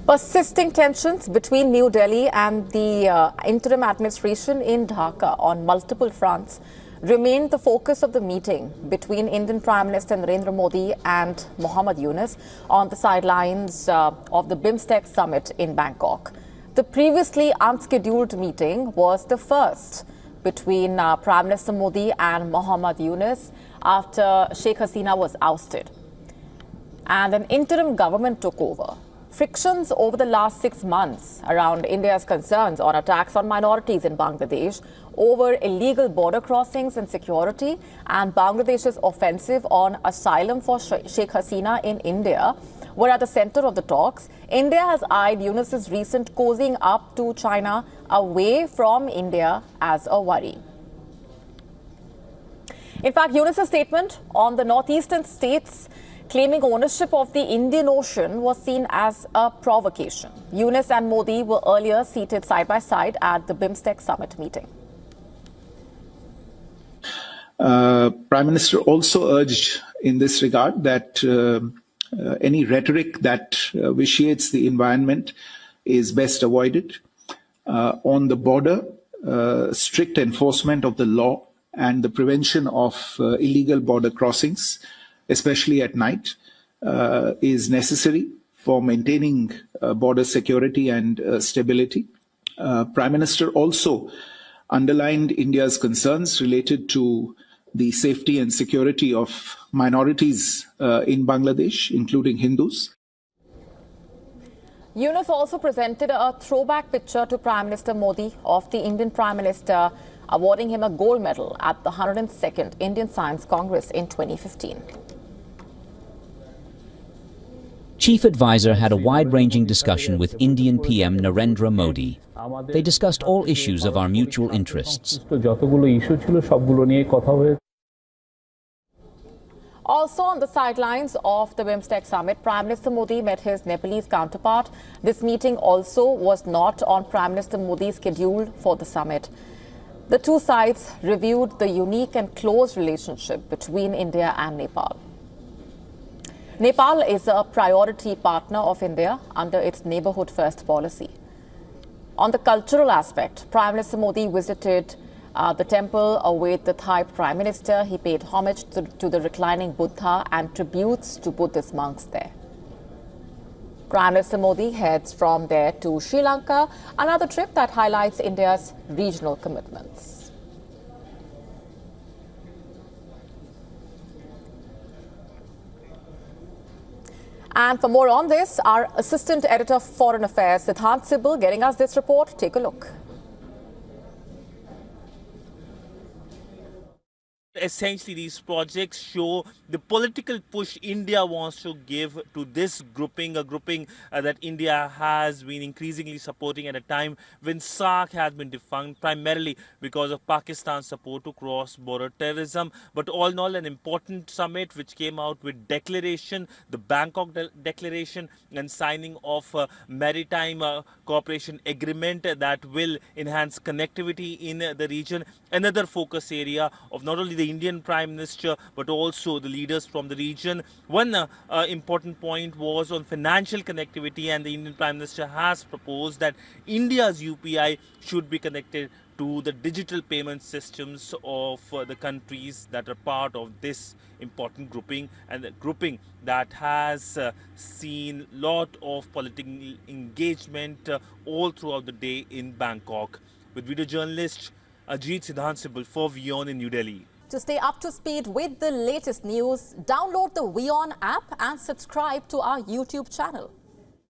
Persisting tensions between New Delhi and the interim administration in Dhaka on multiple fronts remained the focus of the meeting between Indian Prime Minister Narendra Modi and Mohammad Yunus on the sidelines of the BIMSTEC summit in Bangkok. The previously unscheduled meeting was the first between Prime Minister Modi and Mohammad Yunus after Sheikh Hasina was ousted and an interim government took over. Frictions over the last 6 months around India's concerns on attacks on minorities in Bangladesh, over illegal border crossings and security, and Bangladesh's offensive on asylum for Sheikh Hasina in India were at the center of the talks. India has eyed Yunus's recent cozying up to China away from India as a worry. In fact, Yunus's statement on the northeastern states claiming ownership of the Indian Ocean was seen as a provocation. Yunus and Modi were earlier seated side by side at the BIMSTEC summit meeting. Prime Minister also urged in this regard that any rhetoric that vitiates the environment is best avoided. On the border, strict enforcement of the law and the prevention of illegal border crossings, especially at night, is necessary for maintaining border security and stability. Prime Minister also underlined India's concerns related to the safety and security of minorities in Bangladesh, including Hindus. Yunus also presented a throwback picture to Prime Minister Modi of the Indian Prime Minister awarding him a gold medal at the 102nd Indian Science Congress in 2015. Chief Advisor had a wide-ranging discussion with Indian PM Narendra Modi. They discussed all issues of our mutual interests. Also on the sidelines of the BIMSTEC summit, Prime Minister Modi met his Nepalese counterpart. This meeting also was not on Prime Minister Modi's schedule for the summit. The two sides reviewed the unique and close relationship between India and Nepal. Nepal is a priority partner of India under its Neighbourhood First policy. On the cultural aspect, Prime Minister Modi visited the temple with the Thai Prime Minister. He paid homage to the reclining Buddha and tributes to Buddhist monks there. Prime Minister Modi heads from there to Sri Lanka, another trip that highlights India's regional commitments. And for more on this, our Assistant Editor for Foreign Affairs, Siddhant Sibal, getting us this report. Take a look. Essentially, these projects show the political push India wants to give to this grouping, a grouping that India has been increasingly supporting at a time when SAARC has been defunct, primarily because of Pakistan's support to cross-border terrorism. But all in all, an important summit which came out with declaration, the Bangkok Declaration, and signing of maritime cooperation agreement that will enhance connectivity in the region. Another focus area of not only the Indian Prime Minister but also the leaders from the region. One important point was on financial connectivity, and the Indian Prime Minister has proposed that India's UPI should be connected to the digital payment systems of the countries that are part of this important grouping, and the grouping that has seen a lot of political engagement all throughout the day in Bangkok. With video journalist Ajit Siddhant Sibal for WION in New Delhi. To stay up to speed with the latest news, download the WION app and subscribe to our YouTube channel.